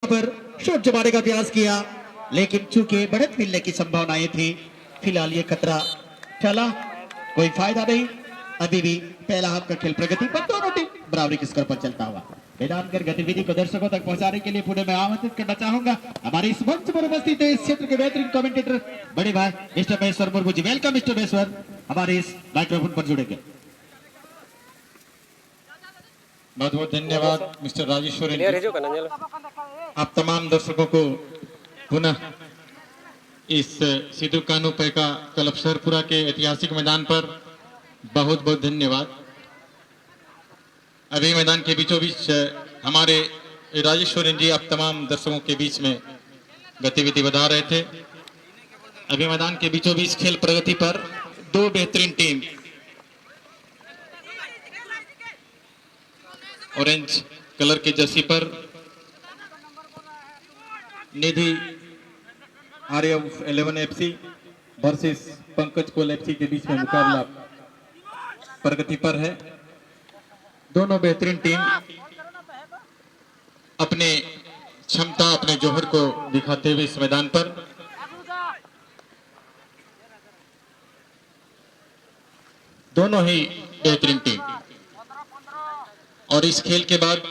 पर शॉट जमाने का प्रयास किया, लेकिन चूंकि बढ़त मिलने की संभावनाएं थी, फिलहाल ये खतरा चला, कोई फायदा नहीं। अभी भी पहला हाफ का खेल प्रगति पर, दोनों टीम बराबरी के स्कोर पर चलता हुआ मैदान कर गतिविधि को दर्शकों तक पहुंचाने के लिए पुणे में आमंत्रित करना चाहूंगा हमारे इस मंच पर उपस्थित है इस क्षेत्र के बेहतरीन कमेंटेटर बड़े भाई mister Maheshwar Murmu ji. Welcome mister Maheshwar, हमारे इस माइक्रोफोन पर जुड़ेंगे। बहुत बहुत धन्यवाद मिस्टर राजेश्वरी जी। आप तमाम दर्शकों को पुनः इस सिद्धू कानू पैका क्लब सरपुरा के ऐतिहासिक मैदान पर बहुत बहुत धन्यवाद। अभी मैदान के बीचों बीच हमारे राजेश्वरी जी आप तमाम दर्शकों के बीच में गतिविधि बढ़ा रहे थे। अभी मैदान के बीचों बीच खेल प्रगति पर दो बेहतरीन टीम ऑरेंज कलर के जर्सी पर निधि आर्य 11 FC versus Pankaj Kol FC के बीच में मुकाबला प्रगति पर है। दोनों बेहतरीन टीम अपने क्षमता अपने जौहर को दिखाते हुए इस मैदान पर दोनों ही बेहतरीन टीम और इस खेल के बाद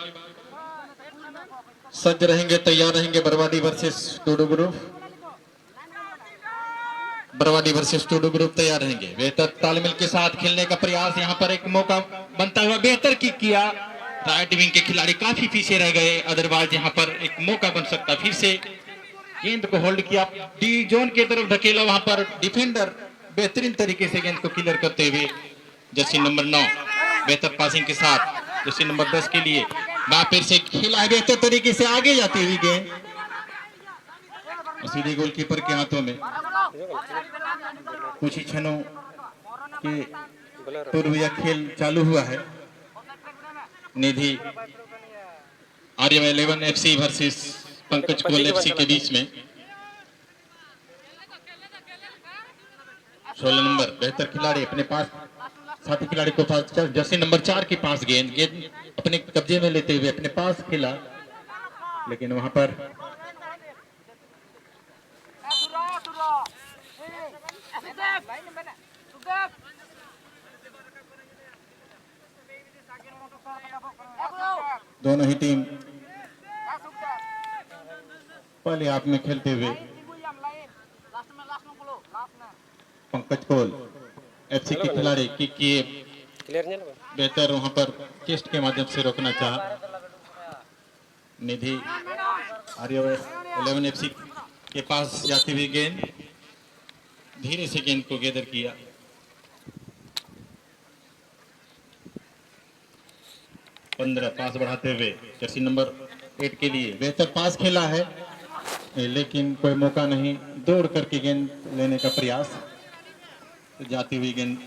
सज्ज रहेंगे, तैयार रहेंगे Barwadi versus to-do group. Barwadi versus to-do group तैयार रहेंगे। बेहतर तालमेल के साथ खेलने का प्रयास, यहाँ पर एक मौका बनता हुआ बेहतर किक किया, राइट विंग के खिलाड़ी काफी पीछे रह गए, अदरवाइज यहाँ पर एक मौका बन सकता। फिर से गेंद को होल्ड किया, डी जोन की तरफ धकेला, वहां पर डिफेंडर बेहतरीन तरीके से गेंद को क्लियर करते हुए जर्सी नंबर 9 बेहतर पासिंग के साथ जर्सी नंबर 10 के लिए वहां फिर से खेला है बेहतर तरीके से आगे जाती हुई गेंद सीधे गोलकीपर के हाथों में। कुछ ही क्षणों के पूर्व यह खेल चालू हुआ है। निधि आर्य 11 FC versus Pankaj Kol FC के बीच में 16 नंबर बेहतर खिलाड़ी अपने पास, साथी खिलाड़ी को पास जर्सी नंबर 4 के पास गेंद अपने कब्जे में लेते हुए अपने पास खेला, लेकिन वहां पर दोनों ही टीम पहले हाफ में खेलते हुए पंकज कोल एफसी के खिलाड़ी किए बेहतर वहां पर चेस्ट के माध्यम से रोकना चाहा। निधि आर्य 11 एफसी के पास जाती हुई गेंद धीरे से गेंद को गैदर किया। पंद्रह पास बढ़ाते हुए जर्सी नंबर 8 के लिए बेहतर पास खेला है, लेकिन कोई मौका नहीं, दौड़ करके गेंद लेने का प्रयास, तो जाती हुई गेंद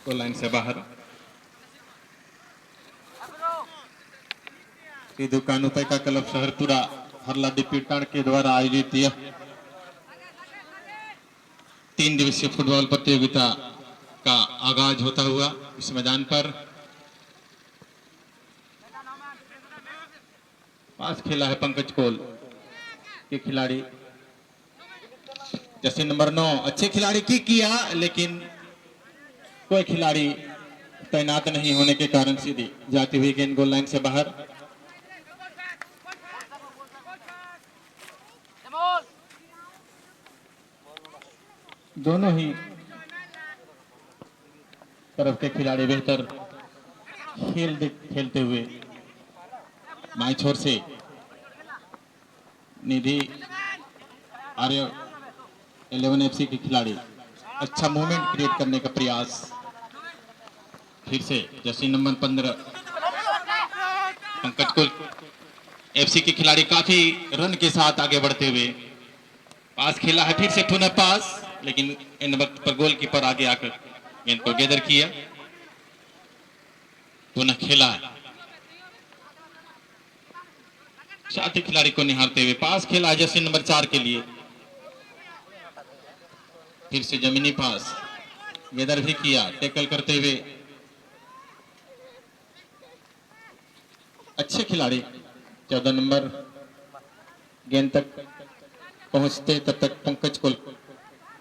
को लाइन से बाहर। सिद्धू कानू पैका क्लब शहरपुरा हरला डिप्यूटाड़ के द्वारा आयोजित यह 3 दिवसीय फुटबॉल प्रतियोगिता का आगाज होता हुआ इस मैदान पर पास खेला है पंकज कोल के खिलाड़ी जर्सी नंबर 9 अच्छे खिलाड़ी की किया, लेकिन कोई खिलाड़ी तैनात नहीं होने के कारण सीधी जाती हुई गेंद गोल लाइन से बाहर। दोनों ही तरफ के खिलाड़ी बेहतर खेलते हुए बाई छोर से निधि आर्य 11 एफसी के खिलाड़ी अच्छा मूवमेंट क्रिएट करने का प्रयास। फिर से Jersey number 15 Pankaj Kol FC के खिलाड़ी काफी रन के साथ आगे बढ़ते हुए पास खेला है, फिर से पुनः पास, लेकिन इन वक्त पर गोलकीपर आगे आकर गेंद को गैदर किया, पुनः खेला है, साथी खिलाड़ी को निहारते हुए पास खेला है जर्सी नंबर 4 के लिए, फिर से जमीनी पास गैदर भी किया, टैकल करते हुए अच्छे खिलाड़ी 14 नंबर गेंद तक पहुंचते तब तक पंकज कोल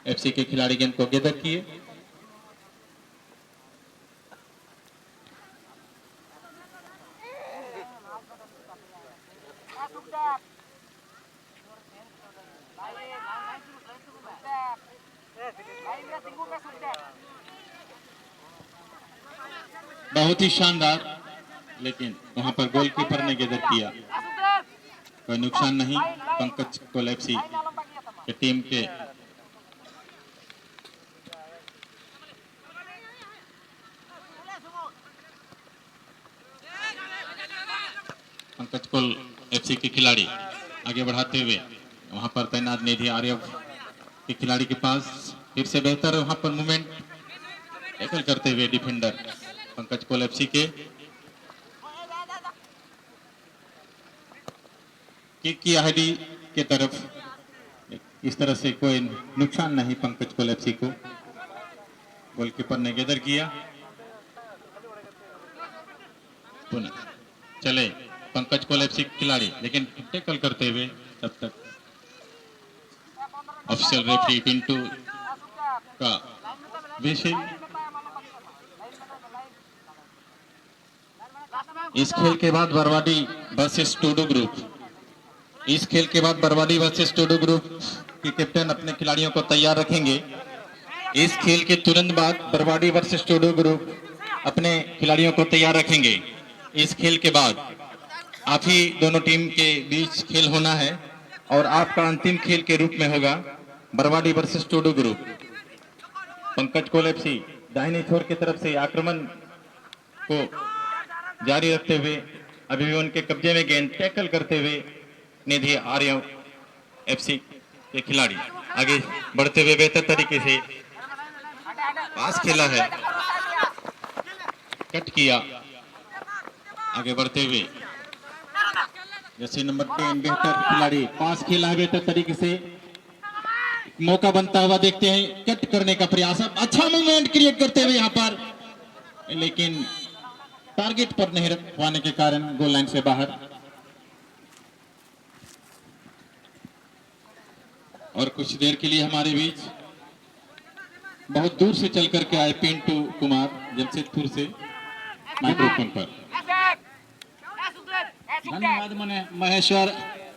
एफसी के खिलाड़ी गेंद को गैदर किए। बहुत ही शानदार, लेकिन वहां पर गोलकीपर ने गैदर किया। कोई नुकसान नहीं पंकज कोल एफसी के टीम के। पंकज कोल एफसी के खिलाड़ी आगे बढ़ाते हुए वहां पर तैनात निधि आर्य के खिलाड़ी के पास फिर से बेहतर वहां पर मूवमेंट टैकल करते हुए डिफेंडर पंकज कोल एफसी के किक की आईडी के तरफ। इस तरह से कोई नुकसान नहीं पंकज कोल एफसी को। गोलकीपर ने गैदर किया। पुनः चले पंकज कोल एफसी खिलाड़ी, लेकिन टैकल करते हुए तब तक ऑफिशियल रेफरी पिंटू का विषय। इस खेल के बाद बरवाडी वर्सेस टूडू ग्रुप, इस खेल के बाद बरवाडी वर्सेस टूडू ग्रुप के कैप्टन अपने खिलाड़ियों को तैयार रखेंगे। इस खेल के तुरंत बाद बरवाडी वर्सेस टूडू ग्रुप अपने खिलाड़ियों को तैयार रखेंगे। इस खेल के बाद आप ही दोनों टीम के बीच खेल होना है और आपका अंतिम खेल के रूप में होगा Barwadi versus Tudu group. Pankaj Kol FC दाहिने छोर की तरफ से आक्रमण को जारी रखते हुए अभी भी उनके कब्जे में गेंद टैकल करते हुए निधि आर्य एफसी के खिलाड़ी आगे बढ़ते हुए बेहतर तरीके से पास खेला है, कट किया। आगे बढ़ते हुए जैसे नंबर 10 बेहतर खिलाड़ी पास खेला है बेहतर तरीके से। मौका बनता हुआ देखते हैं, कट करने का प्रयास, अच्छा मूवमेंट क्रिएट करते हुए यहाँ पर, लेकिन टारगेट पर नहीं रख पाने के कारण गोल लाइन से बाहर। और कुछ देर के लिए हमारे बीच बहुत दूर से चल करके आए पिंटू कुमार जमशेदपुर से माइक्रोफोन पर। धन्यवाद महेश्वर।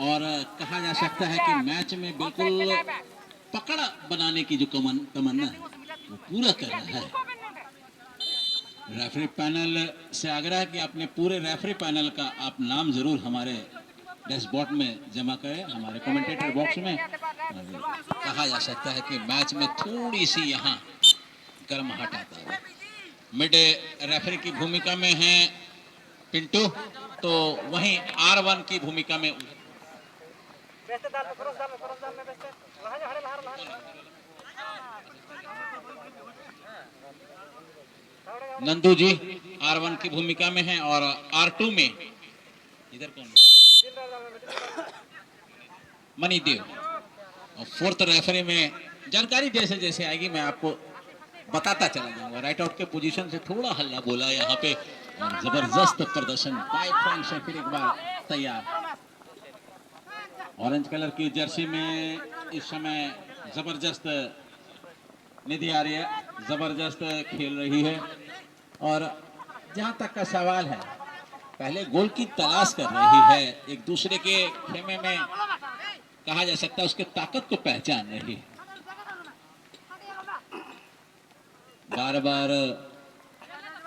और कहा जा सकता है कि मैच में बिल्कुल पकड़ बनाने की जो तमन्ना है वो पूरा कर रहा है। रेफरी पैनल से आग्रह है कि अपने पूरे रेफरी पैनल का आप नाम जरूर हमारे डैशबोर्ड में जमा करें, हमारे कमेंटेटर बॉक्स में। कहा जा सकता है कि मैच में थोड़ी सी यहाँ गर्माहट आता है। मिड रेफरी की भूमिका में है पिंटू, तो वहीं R1 की भूमिका में नंदू जी R1 की भूमिका में हैं और R2 में इधर कौन मणिदेव। और फोर्थ रेफरी में जानकारी जैसे जैसे आएगी मैं आपको बताता चला जाऊंगा। राइट आउट के पोजीशन से थोड़ा हल्ला बोला यहाँ पे और जबरदस्त प्रदर्शन। 5 पॉइंट से फिर एक बार तैयार। ऑरेंज कलर की जर्सी में इस समय जबरदस्त निधि आर्य जबरदस्त खेल रही है और जहां तक का सवाल है पहले गोल की तलाश कर रही है, एक दूसरे के खेमे में कहा जा सकता है उसके ताकत को पहचान रही है। बार बार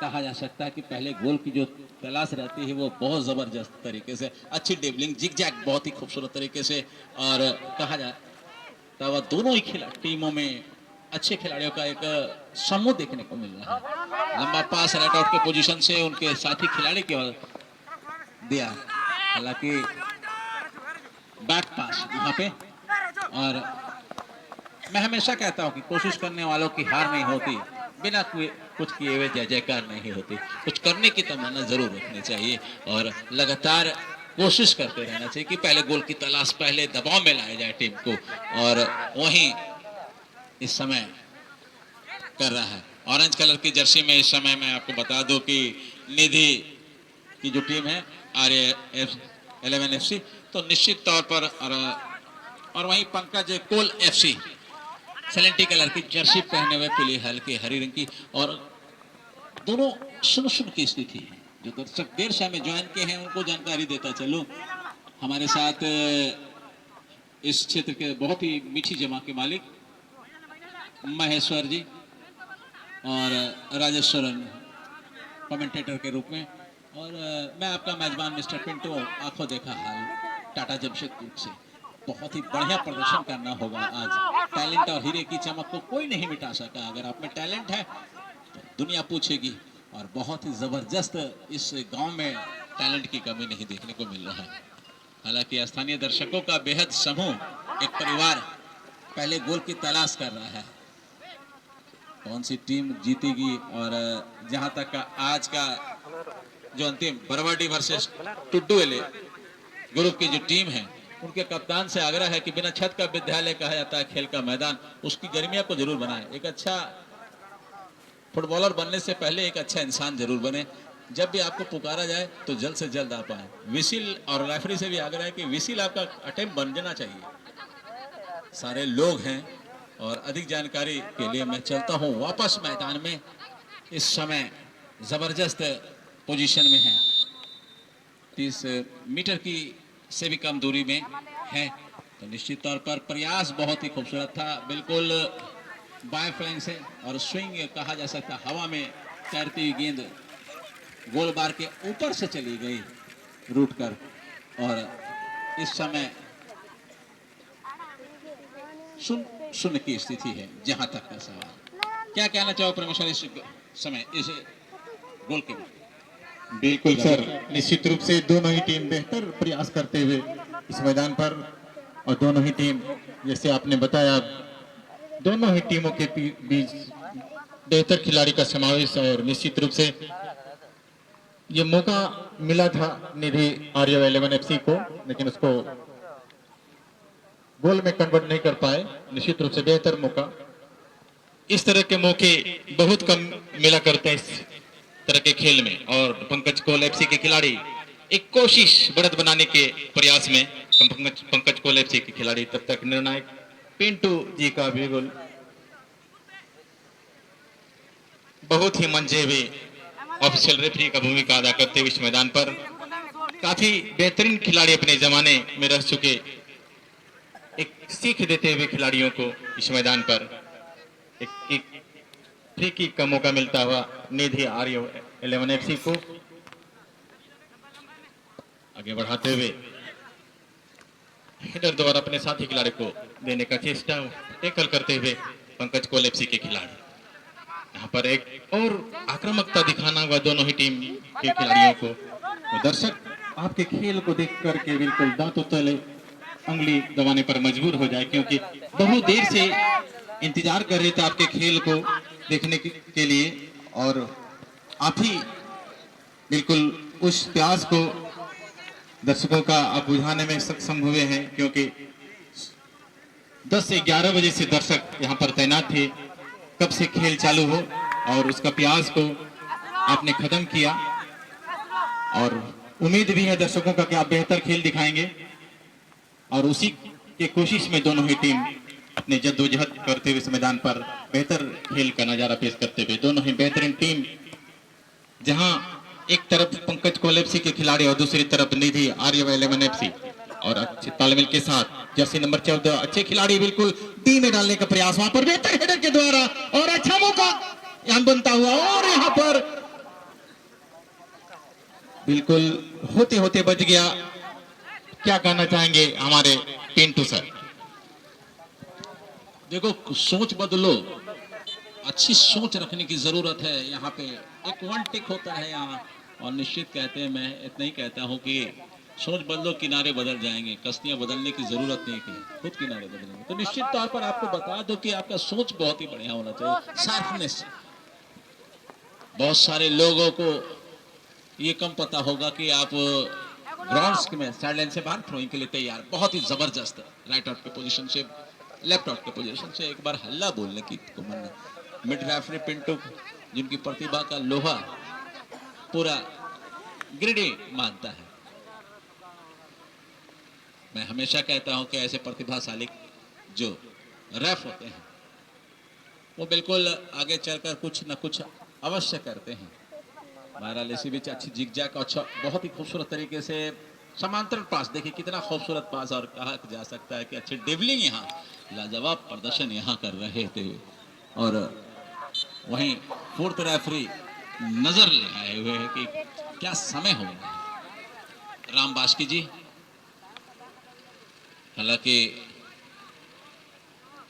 कहा जा सकता है कि पहले गोल की जो तलाश रहती है वो बहुत जबरदस्त तरीके से, अच्छी ड्रिबलिंग जिग-जैग बहुत ही खूबसूरत तरीके से। और कहा जाता है दोनों ही टीमों में अच्छे खिलाड़ियों का एक समूह देखने को मिल रहा है। लंबा पास राइट आउट के पोजीशन से उनके साथी खिलाड़ी की ओर दिया, हालांकि बैक पास यहाँ पे। और मैं हमेशा कहता हूँ कि कोशिश करने वालों की हार नहीं होती, बिना कुछ किए हुए जय जयकार नहीं होती। कुछ करने की तमन्ना जरूर रखनी चाहिए और लगातार कोशिश करते रहना चाहिए कि पहले गोल की तलाश, पहले दबाव में लाया जाए टीम को, और वहीं इस समय कर रहा है। ऑरेंज कलर की जर्सी में इस समय मैं आपको बता दूं कि निधि की जो टीम है R11 FC, तो निश्चित तौर पर और वहीं पंकज कोल एफसी सलेंटी कलर की जर्सी पहने हुए पीली हल्की हरी रंग की, और दोनों शून्य की स्थिति है। जो दर्शक देर शाम में ज्वाइन के हैं उनको जानकारी देता चलो, हमारे साथ इस क्षेत्र के बहुत ही मीठी जमा के मालिक महेश्वर जी और राजेश्वरन कमेंटेटर के रूप में, और मैं आपका मेजबान मिस्टर पिंटू, आंखों देखा हाल टाटा जमशेदपुर से। बहुत ही बढ़िया प्रदर्शन करना होगा आज। टैलेंट और हीरे की चमक को कोई नहीं मिटा सका। अगर आप में टैलेंट है तो दुनिया पूछेगी, और बहुत ही जबरदस्त इस गांव में टैलेंट की कमी नहीं देखने को मिल रहा है। हालांकि स्थानीय दर्शकों का बेहद समूह, एक परिवार पहले गोल की तलाश कर रहा है, कौन सी टीम जीतेगी। और जहां तक का आज का जो अंतिम बरवाडी वर्सेस टुड्डूएले ग्रुप की जो टीम है, उनके कप्तान से आग्रह है कि बिना छत का विद्यालय कहा जाता है खेल का मैदान, उसकी गर्मिया को जरूर बनाए। एक अच्छा फुटबॉलर बनने से पहले एक अच्छा इंसान जरूर बने। जब भी आपको पुकारा जाए तो जल्द से जल्द आप आए। विसिल और रेफरी से भी आग्रह है कि विसिल आपका अटेम्प्ट बन जाना चाहिए। सारे लोग हैं, और अधिक जानकारी के लिए मैं चलता हूं वापस मैदान में। इस समय जबरदस्त पोजीशन में है, 30 मीटर की से भी कम दूरी में है। तो निश्चित तौर पर प्रयास बहुत ही खूबसूरत था, बिल्कुल बाय फ्लैंक से, और स्विंग कहा जा सकता, हवा में तैरती हुई गेंद गोल बार के ऊपर से चली गई रूट कर। और इस समय शून्य की स्थिति है। जहां तक का सवाल, क्या कहना चाहो परमेश्वर इस समय इस गोल के बाद? बिल्कुल सर, निश्चित रूप से दोनों ही टीम बेहतर प्रयास करते हुए इस मैदान पर, और दोनों ही टीम जैसे आपने बताया, दोनों ही टीमों के बीच बेहतर खिलाड़ी का समावेश, और निश्चित रूप से ये मौका मिला था निधि आर्य 11 एफसी को, लेकिन उसको गोल में कन्वर्ट नहीं कर पाए। निश्चित रूप से बेहतर मौका, इस तरह के मौके बहुत कम मिला करते हैं इस तरह के खेल में, और पंकज कोल एफसी के खिलाड़ी एक कोशिश बढ़त बनाने के प्रयास में, पंकज कोल एफसी के खिलाड़ी तब तक निर्णायक पिंटू जी का भी गोल बहुत ही मंजे हुए ऑफिशियल रेफरी का भूमिका अदा करते हुए इस मैदान पर काफी बेहतरीन खिलाड़ी अपने जमाने में रह चुके, एक सीख देते हुए खिलाड़ियों को इस मैदान पर एक फ्री किक का मौका मिलता हुआ निधि आर्य 11 एफसी को आगे बढ़ाते हुए हेडर द्वारा अपने साथी खिलाड़ी को देने का चेष्टा, टैकल करते हुए पंकज कोल एफसी के खिलाड़ी। यहाँ पर एक और आक्रामकता दिखाना हुआ दोनों ही टीम के खिलाड़ियों को। तो दर्शक आपके खेल को देख करके बिल्कुल दांतों तले उंगली दबाने पर मजबूर हो जाए, क्योंकि बहुत देर से इंतजार कर रहे थे आपके खेल को देखने के लिए, और आप ही बिल्कुल उस प्यास को दर्शकों का आप बुझाने में सक्षम हुए हैं, क्योंकि 10 से 11 बजे से दर्शक यहाँ पर तैनात थे, कब से खेल चालू हो, और उसका प्यास को आपने खत्म किया, और उम्मीद भी है दर्शकों का कि आप बेहतर खेल दिखाएंगे, और उसी के कोशिश में दोनों ही टीम अपने जद्दोजहद करते हुए इस मैदान पर बेहतर खेल का नजारा पेश करते हुए, दोनों ही बेहतरीन टीम, जहां एक तरफ पंकज कोल एफसी के खिलाड़ी और दूसरी तरफ निधि आर्य 11 एफसी, और अच्छे तालमेल के साथ जर्सी नंबर 14 अच्छे खिलाड़ी बिल्कुल डी में डालने का प्रयास, वहां पर बेहतर हेडर के द्वारा, और अच्छा मौका यहाँ बनता हुआ, और यहाँ पर बिल्कुल होते होते बच गया। क्या कहना चाहेंगे हमारे पिंटू सर? देखो, सोच बदलो, अच्छी सोच रखने की जरूरत है। यहाँ पे एक वन टिक होता है यहाँ, और निश्चित कहते हैं, मैं इतना ही कहता हूँ कि सोच बदलो, किनारे बदल जाएंगे। कश्तियां बदलने की जरूरत नहीं है, खुद किनारे बदलेंगे। तो निश्चित तौर पर आपको बता दो कि आपका सोच बहुत ही बढ़िया होना चाहिए, शार्पनेस। बहुत सारे लोगों को ये कम पता होगा कि आप ग्राउंड में साइड लाइन से बाहर थ्रोइंग के लिए तैयार, बहुत ही जबरदस्त राइट आउट के पोजीशन से, लेफ्ट आउट के पोजीशन से एक बार हल्ला बोलने की तमन्ना। मिड रेफरी पिंटू, जिनकी प्रतिभा का लोहा पूरा गिरडी मानता है। मैं हमेशा कहता हूं कि ऐसे प्रतिभाशाली जो रेफ होते हैं वो बिल्कुल आगे चलकर कुछ न कुछ अवश्य करते हैं। बहरहाल इसी बीच अच्छी जिग जैक, अच्छा बहुत ही खूबसूरत तरीके से समांतर पास, देखिए कितना खूबसूरत पास, और कहा जा सकता है कि अच्छी ड्रिबलिंग, यहाँ लाजवाब प्रदर्शन यहाँ कर रहे थे। और वहीं फोर्थ रेफरी नजर ले आए हुए हैं कि क्या समय हो गया। राम बास्की जी, हालांकि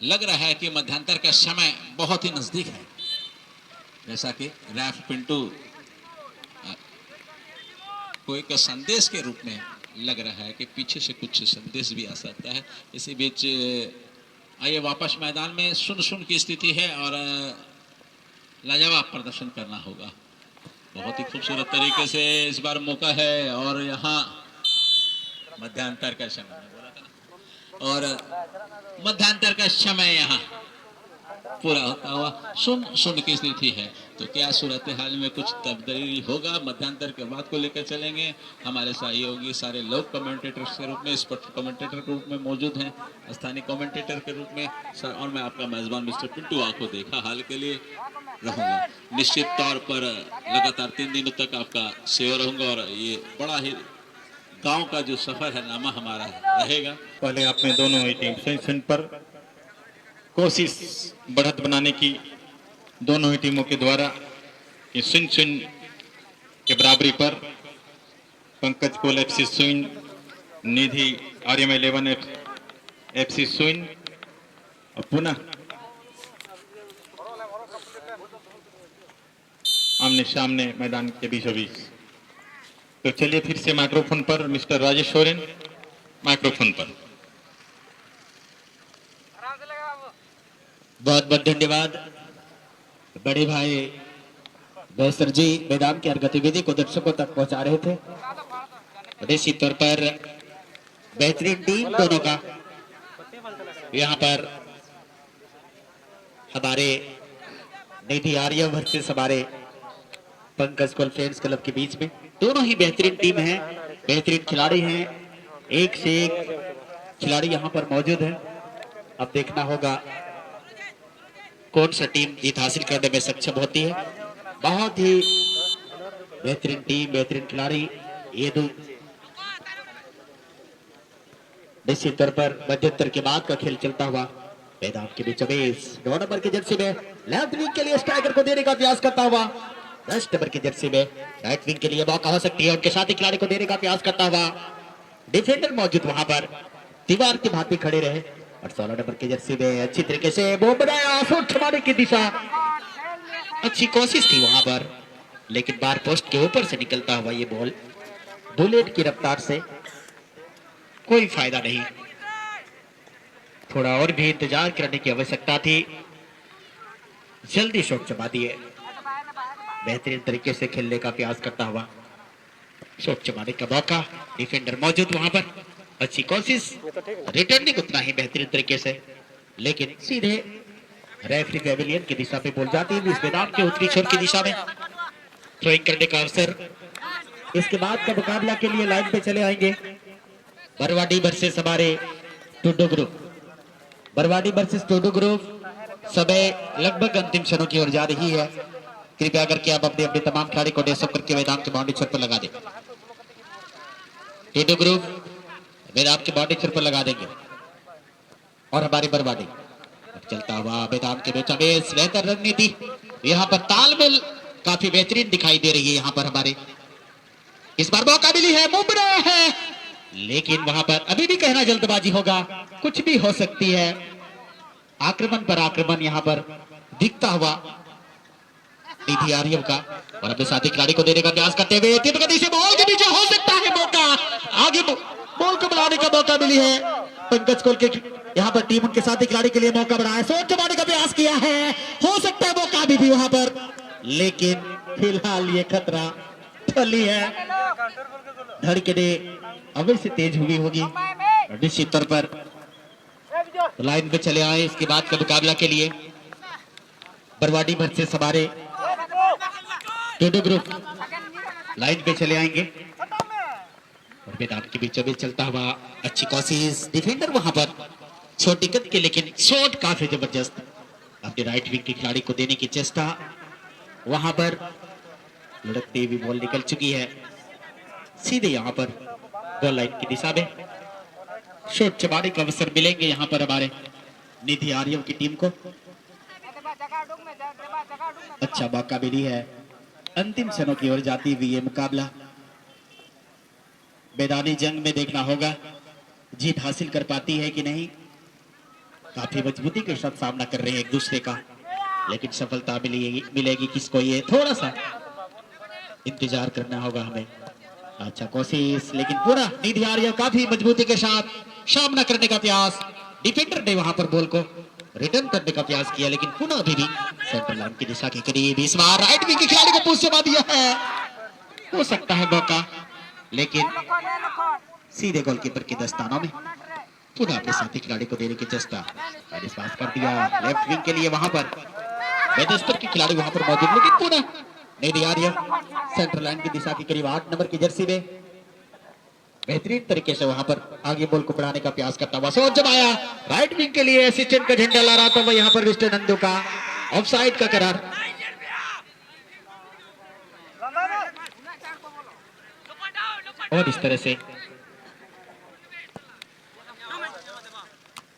लग रहा है कि मध्यांतर का समय बहुत ही नजदीक है, जैसा कि रैफ पिंटू को एक संदेश के रूप में लग रहा है कि पीछे से कुछ संदेश भी आ सकता है। इसी बीच आइए वापस मैदान में 0-0 की स्थिति है और लाजवाब प्रदर्शन करना होगा। बहुत ही खूबसूरत तरीके से इस बार मौका है और यहाँ मध्यांतर का समय बोला था ना, और मध्यांतर का समय यहाँ पूरा होता हुआ 0-0 की स्थिति है। तो क्या सूरत हाल में कुछ तब्दीली होगा, मध्यांतर के बाद को लेकर चलेंगे। हमारे सहयोगी सारे लोग कमेंटेटर्स के रूप में, स्पोर्ट्स कमेंटेटर के रूप में मौजूद हैं, स्थानीय कमेंटेटर के रूप में सर, और मैं आपका मेजबान मिस्टर पिंटू आपको देखा हाल के लिए रहूंगा। निश्चित तौर पर लगातार 3 दिनों तक आपका सेवा रहूंगा और ये बड़ा ही गांव का जो सफर है नामा हमारा रहेगा। पहले आपने दोनों ही टीम सेंड पर कोशिश बढ़त बनाने की दोनों ही टीमों के द्वारा कि 0-0 के बराबरी पर पंकज कोल FC सुइन, निधि आर्यम 11 FC सुइन और पुनः आमने सामने मैदान के बीचों बीच। तो चलिए फिर से माइक्रोफोन पर मिस्टर राजेश सोरेन, माइक्रोफोन पर। बहुत बहुत धन्यवाद बड़े भाई बेसर जी, मैदान की हर गतिविधि को दर्शकों तक पहुंचा रहे थे। निश्चित तौर पर बेहतरीन टीम दोनों का यहाँ पर हमारे निधि आर्य वर्सेस हमारे पंकज कोल फ्रेंड्स क्लब के बीच में। दोनों ही बेहतरीन टीम है, बेहतरीन खिलाड़ी हैं, एक से एक खिलाड़ी यहाँ पर मौजूद है। अब देखना होगा कौन सा टीम जीत हासिल करने में सक्षम होती है। बहुत ही बेहतरीन टीम, बेहतरीन खिलाड़ी ये दो। निश्चित तौर पर मध्यांतर के बाद का खेल चलता हुआ मैदान के बीचों बीच 9 नंबर की जर्सी में लेफ्ट विंग के लिए स्ट्राइकर को देने का प्रयास करता हुआ, 10 नंबर की जर्सी में राइट विंग के लिए मौका हो सकती है, उनके साथ ही खिलाड़ी को देने का प्रयास करता हुआ डिफेंडर मौजूद वहां पर दीवार के भांति खड़े रहे। और 16 नंबर की जर्सी में अच्छी तरीके से वो बनाया शॉट मारने की दिशा, अच्छी कोशिश थी वहां पर, लेकिन बार पोस्ट के ऊपर से निकलता हुआ ये बॉल बुलेट की रफ्तार से कोई फायदा नहीं। थोड़ा और भी इंतजार करने की आवश्यकता थी, जल्दी शॉट चबा दिए। बेहतरीन तरीके से खेलने का प्रयास करता हुआ शॉट चबाने का मौका, डिफेंडर मौजूद वहां पर, अच्छी कोशिश, रिटर्निंग उतना ही बेहतरीन तरीके से, लेकिन सीधे रेफरी पेविलियन की दिशा पे बॉल जाती है, इस मैदान के उत्तरी छोर की दिशा में थ्रोइंग करने का अवसर। इसके बाद का मुकाबला के लिए लाइन पे चले आएंगे बरवाडी वर्सेस हमारे Tudu group. Barwadi versus Tudu group, समय लगभग अंतिम क्षणों की ओर जा रही है। कृपया करके आप अपने अपने तमाम खिलाड़ी को डेसअप करके मैदान के बाउंड्री छोर पर लगा दें। टूडू ग्रुप मैदान के बाउंड्री छोर पर लगा देंगे और हमारी बरवाडी चलता हुआ मैदान के बीच बीच बेहतर रणनीति, यहाँ पर तालमेल काफी बेहतरीन दिखाई दे रही है। यहाँ पर हमारे इस बार मौका मिली है, मुमरा है, लेकिन वहां पर अभी भी कहना जल्दबाजी होगा, कुछ भी हो सकती है। आक्रमण पर आक्रमण यहाँ पर दिखता हुआ निधि आर्यम का, और अपने साथी खिलाड़ी को देने का प्रयास करते हुए गति से बॉल के नीचे हो सकता है मौका, आगे बॉल को बढ़ाने का मौका मिली है पंकज कोल के। यहाँ पर टीम उनके साथी खिलाड़ी के लिए मौका बढ़ाया, सोच जमाने का प्रयास किया है, हो सकता है मौका अभी भी वहां पर, लेकिन फिलहाल ये खतरा टली है। धड़कने अभी से तेज हुई होगी, निश्चित तौर पर लाइन पे चले आए इसके बाद का मुकाबला के लिए। बरवाडी वर्सेस हमारे टूडू ग्रुप लाइन पे चले आएंगे और मैदान के बीचों बीच चलता हुआ अच्छी कोशिश, डिफेंडर वहां पर छोटी कद के लेकिन शॉट काफी जबरदस्त अपने राइट विंग के खिलाड़ी को देने की चेष्टा, वहां पर लुढ़कती हुई बॉल निकल चुकी है सीधे यहाँ पर गोल लाइन की दिशा में। शॉट चबाने का अवसर मिलेंगे यहाँ पर हमारे निधि आर्यव की टीम को। अच्छा मौका मिली है, अंतिम क्षणों की ओर जाती हुई ये मुकाबला मैदानी जंग में देखना होगा जीत हासिल कर पाती है कि नहीं। काफी मजबूती के साथ सामना कर रहे हैं एक दूसरे का, लेकिन सफलता मिलेगी किसको, ये थोड़ा सा इंतजार करना होगा हमें। अच्छा कोशिश, लेकिन पूरा निधि आर्य काफी मजबूती के साथ सामना करने का प्रयास, डिफेंडर ने वहां पर बॉल को रिटर्न करने का प्रयास किया, लेकिन पुनः अभी भी सेंटर लाइन की दिशा के करीब, इस बार राइट विंग के खिलाड़ी को पूछ जमा दिया है, हो सकता है मौका, लेकिन सीधे गोलकीपर के दस्तानों में पुनः अपने साथी खिलाड़ी को देने की चेष्टा, पास कर दिया लेफ्ट विंग के लिए, वहां पर बेदस्तर के खिलाड़ी वहां पर मौजूद, लेकिन पुनः निधि आर्य सेंट्रल लाइन की दिशा के करीब 8 नंबर की जर्सी में बेहतरीन तरीके से वहां पर आगे बॉल को बढ़ाने का प्रयास करता हुआ शॉट जमाया राइट विंग के लिए, असिस्टेंट का झंडा ला रहा था वह यहाँ पर मिस्टर नंदू का ऑफसाइड का करार। और इस तरह से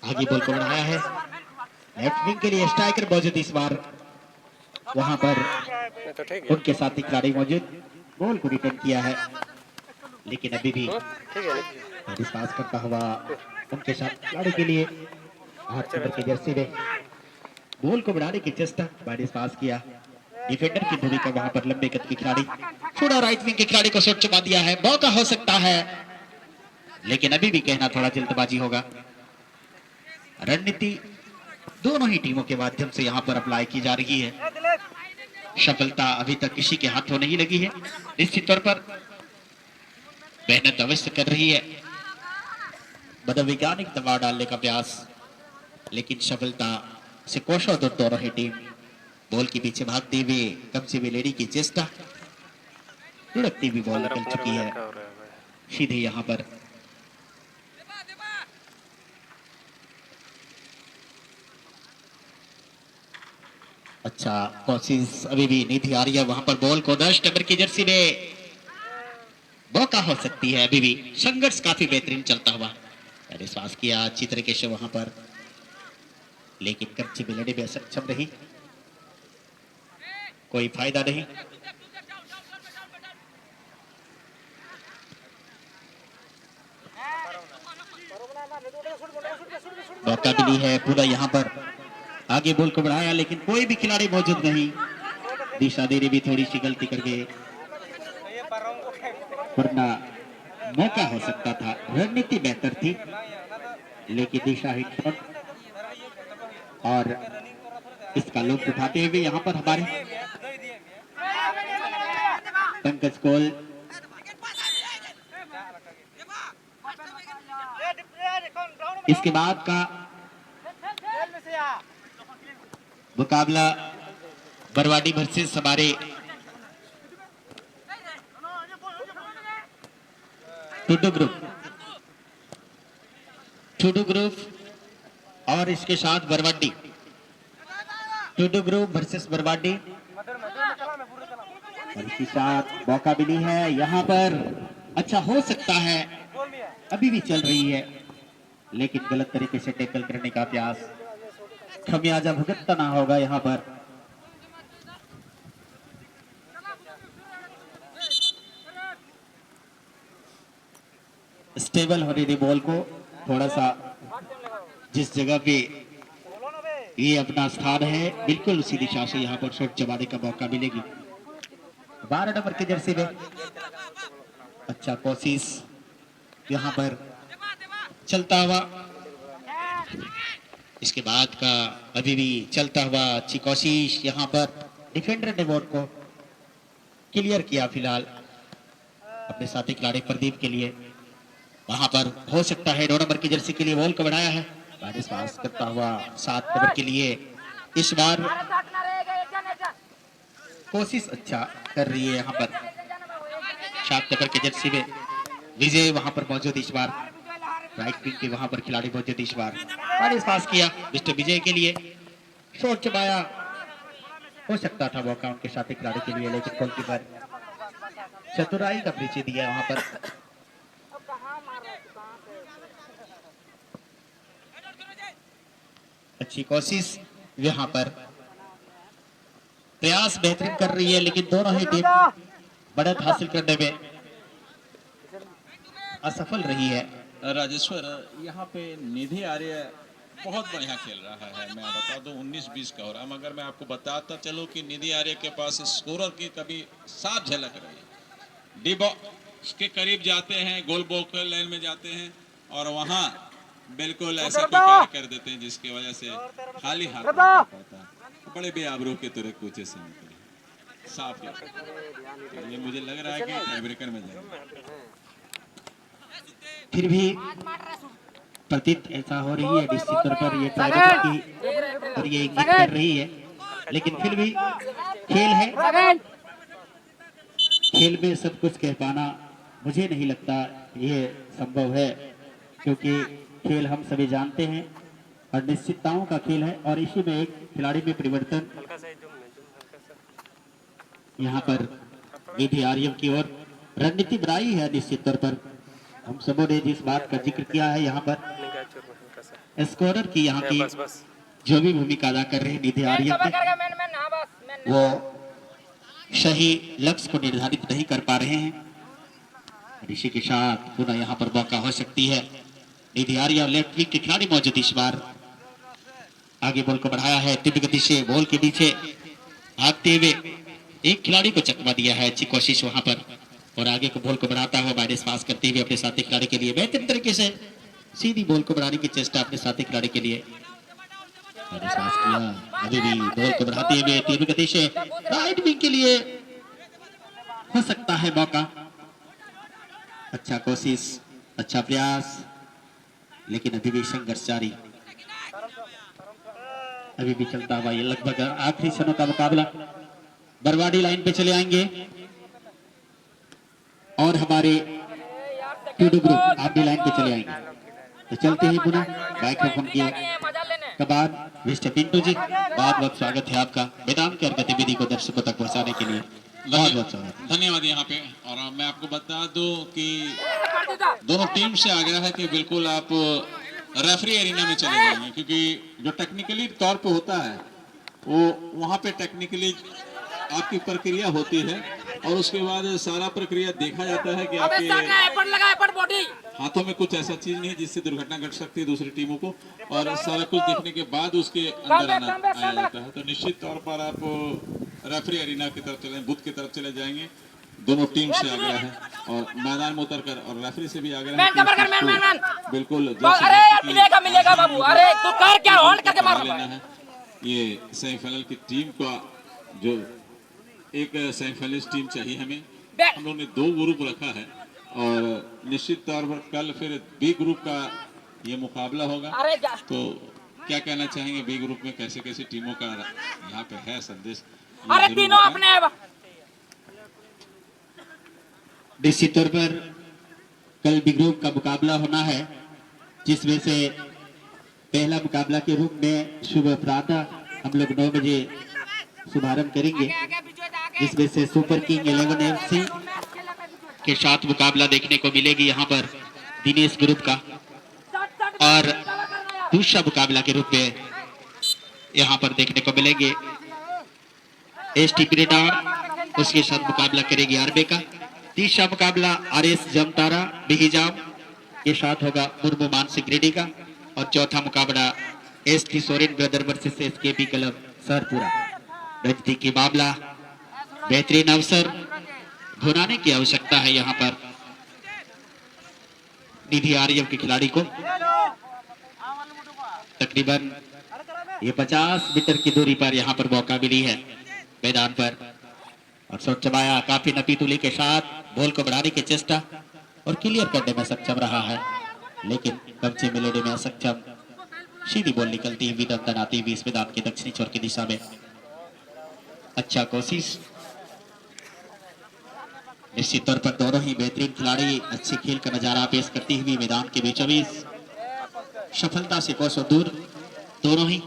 आगे बॉल को बढ़ाया है लेफ्ट विंग के लिए, स्ट्राइकर मौजूद इस बार वहां पर उनके साथी खिलाड़ी मौजूद, बॉल को रिटर्न किया है, लेकिन अभी भी पास करता हुआ उनके साथ खिलाड़ी के लिए 8 नंबर की जर्सी में बॉल को बढ़ाने की चेष्टा, पास किया डिफेंडर की भूमिका वहां पर लंबे कद के खिलाड़ी, थोड़ा राइट विंग के खिलाड़ी को शॉट चुका दिया है, मौका हो सकता है, लेकिन अभी भी कहना थोड़ा जल्दबाजी होगा। रणनीति दोनों ही टीमों के माध्यम से यहाँ पर अप्लाई की जा रही है, सफलता अभी तक किसी के हाथों नहीं लगी है, निश्चित तौर पर मेहनत अवश्य कर रही है, मनोवैज्ञानिक दबाव डालने का प्रयास, लेकिन सफलता से कोसों दूर दोनों ही टीम बॉल के पीछे भागते हुए कब्जे में लेने की चेष्टा, लुढ़कती हुई बॉल निकल चुकी है सीधे यहाँ पर अच्छा कोशिश, अभी भी निधि आर्य वहां पर बॉल को 10 नंबर की जर्सी में मौका हो सकती है, अभी भी संघर्ष काफी बेहतरीन चलता हुआ, विश्वास किया अच्छी तरीके से वहां पर, लेकिन कब्जे में लेने में सक्षम रही, कोई फायदा नहीं। मौका मिली है पूरा यहाँ पर आगे बॉल को बढ़ाया, लेकिन कोई भी खिलाड़ी मौजूद नहीं, दिशा देने भी थोड़ी सी गलती कर गए, वरना मौका हो सकता था, रणनीति बेहतर थी, लेकिन दिशा ही और इसका लुत्फ उठाते हुए यहाँ पर हमारे पंकज कोल इसके बाद का मुकाबला बरवाडी वर्सेस हमारे टूडू ग्रुप और इसके साथ बरवाडी, टूडू ग्रुप वर्सेस बरवाडी, और इसके साथ मौका मिली है यहाँ पर, अच्छा हो सकता है, अभी भी चल रही है, लेकिन गलत तरीके से टैकल करने का प्रयास, खमियाजा भुगतना होगा यहाँ पर। स्टेबल होने दे बॉल को, थोड़ा सा जिस जगह पे ये अपना स्थान है बिल्कुल उसी दिशा से यहाँ पर शॉट जमाने का मौका मिलेगी। 12 नंबर की जर्सी में अच्छा कोशिश यहाँ पर चलता हुआ, इसके बाद का अभी भी चलता हुआ अच्छी कोशिश, यहाँ पर डिफेंडर ने बॉल को क्लियर किया फिलहाल अपने साथी खिलाड़ी प्रदीप के लिए, वहां पर हो सकता है 2 नंबर की जर्सी के लिए बॉल को बढ़ाया है, पास करता हुआ 7 नंबर के लिए, इस बार कोशिश अच्छा कर रही है यहाँ पर 7 नंबर की जर्सी में विजय वहां पर मौजूद, इस बार राइट विंग के वहां पर खिलाड़ी पहुंचे थे इस बार, पास किया मिस्टर विजय के लिए, शॉट चबाया, हो सकता था मौका उनके साथी खिलाड़ी के लिए, लेकिन गोलकीपर चतुराई का परिचय दिया वहां पर। अच्छी कोशिश यहाँ पर, प्रयास बेहतरीन कर रही है, लेकिन दोनों ही टीम बढ़त हासिल करने में असफल रही है। राजेश्वर, यहाँ पे निधि आर्य बहुत बढ़िया खेल रहा है। मैं बता दूं 19-20 का हो रहा है, मगर मैं आपको बताता चलो कि निधि आर्य के पास स्कोरर की कभी साफ झलक रही है। डी बॉक्स के करीब जाते हैं, गोल बॉक्स लाइन में जाते हैं और वहाँ बिल्कुल ऐसा कोई कार्य कर देते हैं जिसकी वजह से खाली हाथ नहीं पड़ता है। बड़े बेआबरू के तुरंत कूचे से निकले साफ लग, तो ये मुझे लग रहा है कि टाई ब्रेकर में जाएगा। फिर भी प्रतीत ऐसा हो रही है निश्चित तौर पर ये टाइब्रेकर की और ये इंगित कर रही है, लेकिन फिर भी खेल है, खेल में सब कुछ कह पाना मुझे नहीं लगता ये संभव है, क्योंकि खेल हम सभी जानते हैं और निश्चितताओं का खेल है, और इसी में एक खिलाड़ी में परिवर्तन यहाँ पर निधि आर्यम की ओर रणनीति बनाई है। निश्चित तौर पर हम सबों ने जिस बात का जिक्र किया है, यहाँ पर स्कोरर की यहाँ की जो भी भूमिका अदा कर रहे हैं निधि आर्यम, वो सही लक्ष्य को निर्धारित नहीं कर पा रहे हैं। ऋषि के साथ पुनः यहाँ पर मौका हो सकती है। निधि आर्यम लेफ्ट विंग के खिलाड़ी मौजूद इस बार, आगे बॉल को बढ़ाया है तीव्र गति से, बॉल के पीछे भागते हुए एक खिलाड़ी को चकमा दिया है। अच्छी कोशिश वहां पर, और आगे को बॉल को बढ़ाता हुआ बाइडेस पास करते हुए अपने साथी खिलाड़ी के लिए बेहतरीन तरीके से सीधी बॉल को बढ़ाने की चेष्टा अपने साथी खिलाड़ी के लिए, बाइडेस पास किया, अभी भी बॉल को बढ़ाते हुए तीव्र गति से राइट विंग के लिए हो सकता है मौका। अच्छा कोशिश, अच्छा प्रयास, लेकिन अभी भी संघर्ष जारी, अभी भी चलता हुआ ये लगभग आखिरी क्षणों का मुकाबला। बरवाडी लाइन पे चले आएंगे और हमारे टूडू ग्रुप आप भी लाइन पे चले आएंगे, तो चलते ही पुनः माइक्रोफोन के बाद मिस्टर पिंटू जी, बहुत बहुत स्वागत है आपका मैदान की गतिविधि को दर्शकों तक पहुंचाने के लिए, बहुत बहुत स्वागत। धन्यवाद यहाँ पे। और मैं आपको बता दूं कि दोनों टीम से आग्रह है कि बिल्कुल आप रेफरी एरिना में चले जाएंगे, क्योंकि जो टेक्निकली तौर पे होता है वो वहाँ पे टेक्निकली आपकी प्रक्रिया होती है और उसके बाद सारा प्रक्रिया देखा जाता है कि आपके हाथों में कुछ ऐसा चीज नहीं है जिससे दुर्घटना घट सकती है दूसरी टीमों को, और सारा कुछ देखने के बाद उसके अंदर आया जाता है। तो निश्चित तौर पर आप रेफरी एरिना की तरफ चले, बूथ की तरफ चले जाएंगे। दोनों टीम से आग्रह है और मैदान में उतरकर और रेफरी से भी आग्रह है बिल्कुल लेना है। ये सेमीफाइनल की टीम का जो एक सेमीफाइनलिस्ट टीम चाहिए हमें, हम लोग ने 2 ग्रुप रखा है और निश्चित तौर पर कल फिर बी ग्रुप का ये मुकाबला होगा। तो क्या कहना चाहेंगे बी ग्रुप में कैसे कैसे टीमों का यहाँ पे है संदेश? निश्चित तौर पर कल बी ग्रुप का मुकाबला होना है, जिसमें से पहला मुकाबला के रूप में सुबह प्रातः हम लोग 9 बजे शुभारंभ करेंगे, जिसमें से सुपर किंग 11 FC के साथ मुकाबला देखने को मिलेगी यहाँ पर दिनेश ग्रुप का, और दूसरा मुकाबला के रूप में यहाँ पर देखने को मिलेंगे ST पिरेटार, उसके साथ मुकाबला करेगी आरबे का। तीसरा मुकाबला RS जमतारा बिहिजाम के साथ होगा मुर्मू मानसिक रेड्डी का, और चौथा मुकाबला ST Soren brother versus SKP club Sarpura. नजदीकी मामला, बेहतरीन अवसर, भुनाने की आवश्यकता है यहाँ पर निधि आर्यम के खिलाड़ी को। तकरीबन ये 50 मीटर की दूरी पर यहाँ पर मौका मिली है मैदान पर, और शॉट चबाया काफी नपीतुली के साथ, बॉल को बढ़ाने की चेष्टा और क्लियर करने में सक्षम रहा है, लेकिन कब्जे में लेने में असक्षम। सीधी बॉल निकलती हुई दमदम आती हुई इस मैदान के दक्षिणी छोर की दिशा में। अच्छा कोशिश, निश्चित तौर पर दोनों ही बेहतरीन खिलाड़ी अच्छे खेल का नजारा पेश करती हुई मैदान के बीचों बीच सफलता से कोसों दूर दोनों ही।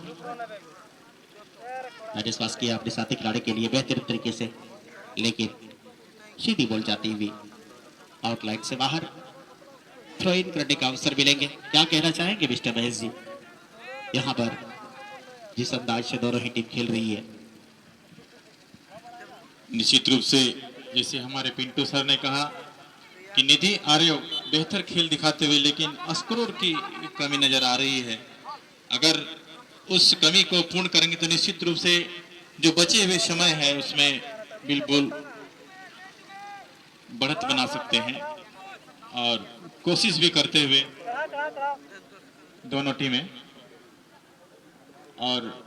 राजेश पास किया अपने साथी खिलाड़ी के लिए बेहतरीन तरीके से, लेकिन सीधी बॉल जाती हुई आउटलाइन से बाहर। थ्रो इन करने का अवसर मिलेंगे। क्या कहना चाहेंगे मिस्टर महेश जी यहाँ पर जिस अंदाज से दोनों ही टीम खेल रही है? निश्चित रूप से जैसे हमारे पिंटू सर ने कहा कि निधि आर्य बेहतर खेल दिखाते हुए लेकिन स्कोर की कमी नजर आ रही है। अगर उस कमी को पूर्ण करेंगे तो निश्चित रूप से जो बचे हुए समय है उसमें बिल्कुल बढ़त बना सकते हैं और कोशिश भी करते हुए दोनों टीमें। और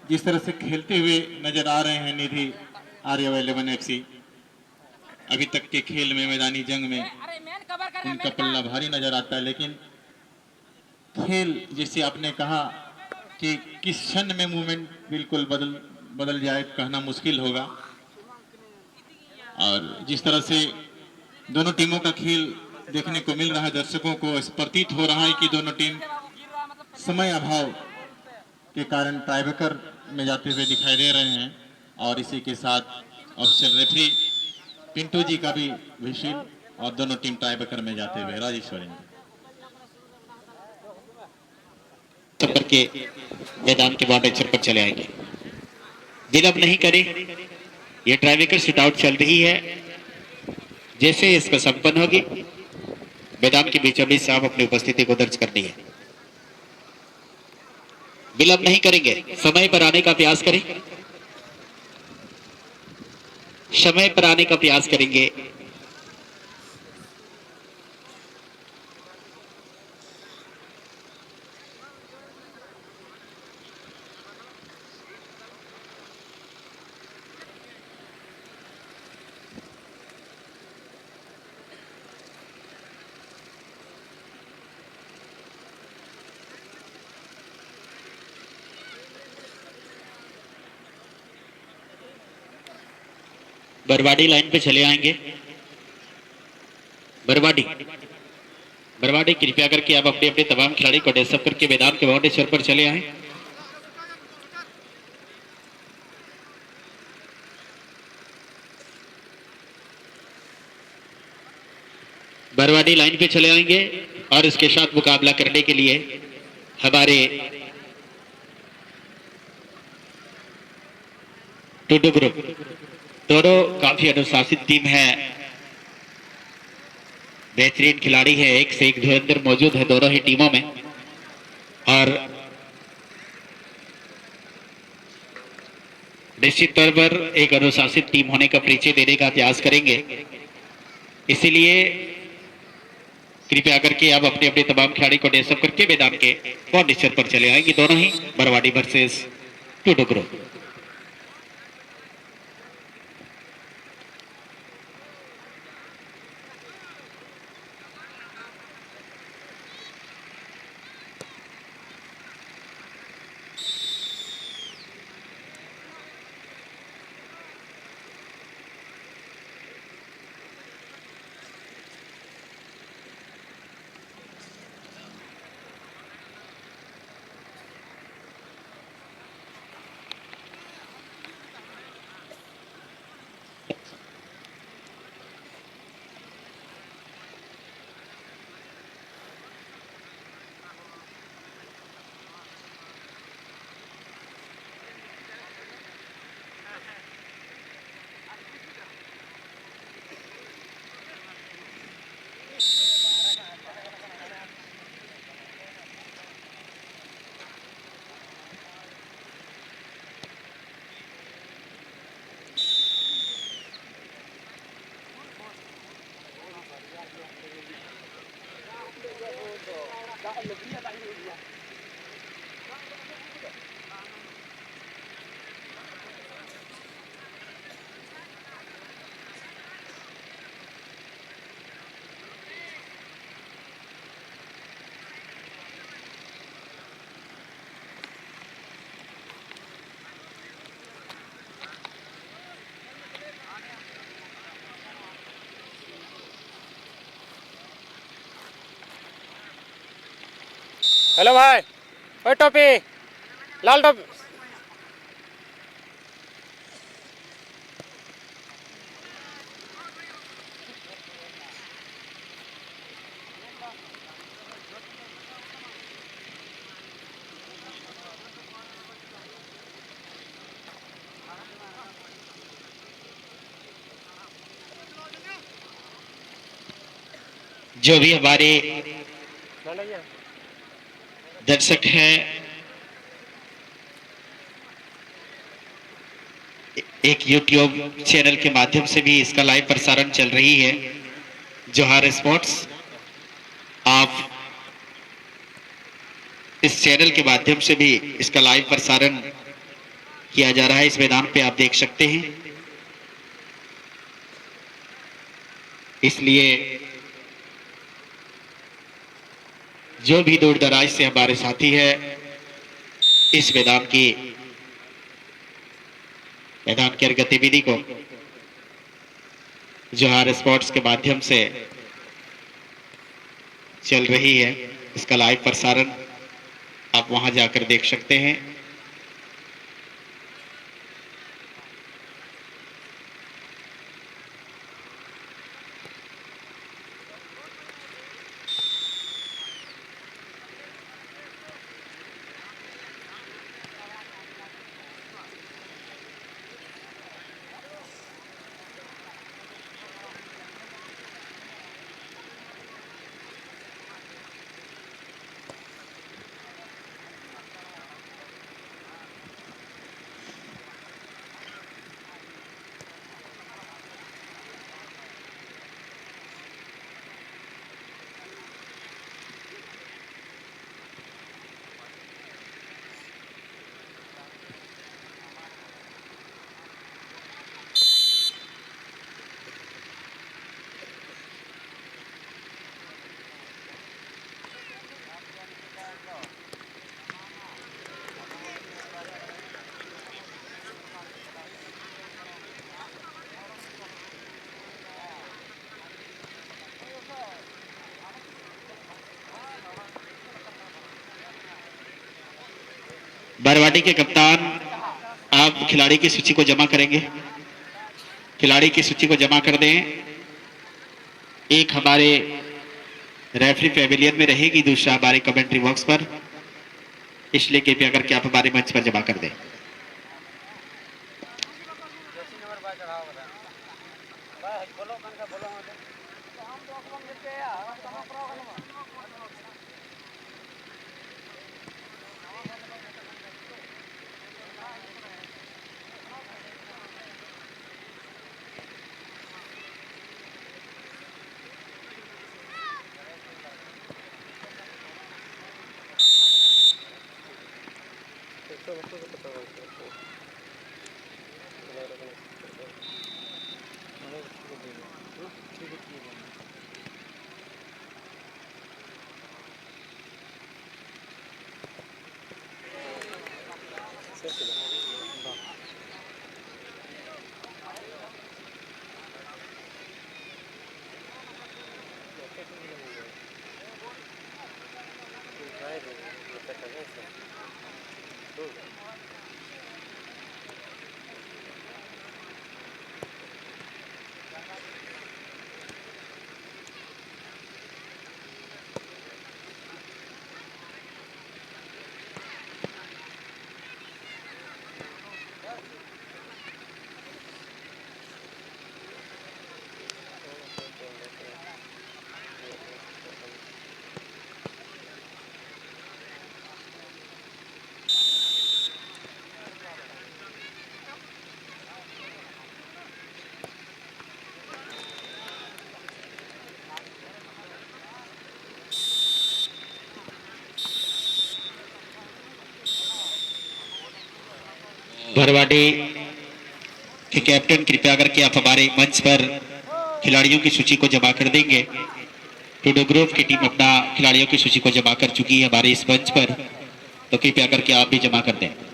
जिस तरह से खेलते हुए नजर आ रहे हैं निधि आर्य 11 FC, अभी तक के खेल में मैदानी जंग में उनका पल्ला भारी नजर आता है, लेकिन खेल जैसे आपने कहा कि किस क्षण में मूवमेंट बिल्कुल बदल जाए कहना मुश्किल होगा। और जिस तरह से दोनों टीमों का खेल देखने को मिल रहा है, दर्शकों को प्रतीत हो रहा है कि दोनों टीम समय अभाव के कारण टाइब्रेकर में जाते हुए दिखाई दे रहे हैं। और इसी के साथ ऑफिशियल रेफरी पिंटू जी का भी विशिल और दोनों टीम टाइब्रेकर में जाते हुए राजेश्वरी के मैदान के बॉर्डर पर चले आएंगे। विलंब नहीं करें, ये ट्राइब्रेकर सिट आउट चल रही है। जैसे इसका संपन्न होगी मैदान के बीचों बीच आप अपनी उपस्थिति को दर्ज करनी है। विलंब नहीं करेंगे, समय पर आने का प्रयास करें, समय पर आने का प्रयास करेंगे। बरवाडी लाइन पे चले आएंगे। बरवाडी कृपया करके आप अपने अपने तमाम खिलाड़ी को डेस्टअप करके मैदान के बाउंड्री पर चले आए। बरवाडी लाइन पे चले आएंगे और इसके साथ मुकाबला करने के लिए हमारे टूडू ग्रुप दोनों काफी अनुशासित टीम है, बेहतरीन खिलाड़ी है, एक से एक धुरंधर मौजूद है दोनों ही टीमों में। और निश्चित तौर पर एक अनुशासित टीम होने का परिचय देने का प्रयास करेंगे। इसीलिए कृपया करके आप अपने अपने तमाम खिलाड़ी को डेस्टअप करके मैदान के बॉर्डर पर चले आएंगे। दोनों ही Barwadi versus Tudu group. Hello भाई, ओए टोपी, लाल टोपी। जो भी हमारे दर्शक हैं, एक YouTube चैनल के माध्यम से भी इसका लाइव प्रसारण चल रही है, जोहार स्पोर्ट्स। आप इस चैनल के माध्यम से भी इसका लाइव प्रसारण किया जा रहा है। इस मैदान पे आप देख सकते हैं, इसलिए जो भी दूर दराज से हमारे साथी है, इस मैदान की गतिविधि को जोहार स्पोर्ट्स के माध्यम से चल रही है, इसका लाइव प्रसारण आप वहां जाकर देख सकते हैं। बरवाडी के कप्तान, आप खिलाड़ी की सूची को जमा करेंगे, खिलाड़ी की सूची को जमा कर दें। एक हमारे रेफरी पैविलियन में रहेगी, दूसरा हमारे कमेंट्री बॉक्स पर, इसलिए कृपया करके आप हमारे मंच पर जमा कर दें। बरवाडी के कैप्टन, कृपया करके आप हमारे मंच पर खिलाड़ियों की सूची को जमा कर देंगे। टूडो ग्रुप की टीम अपना खिलाड़ियों की सूची को जमा कर चुकी है हमारे इस मंच पर, तो कृपया करके आप भी जमा कर दें।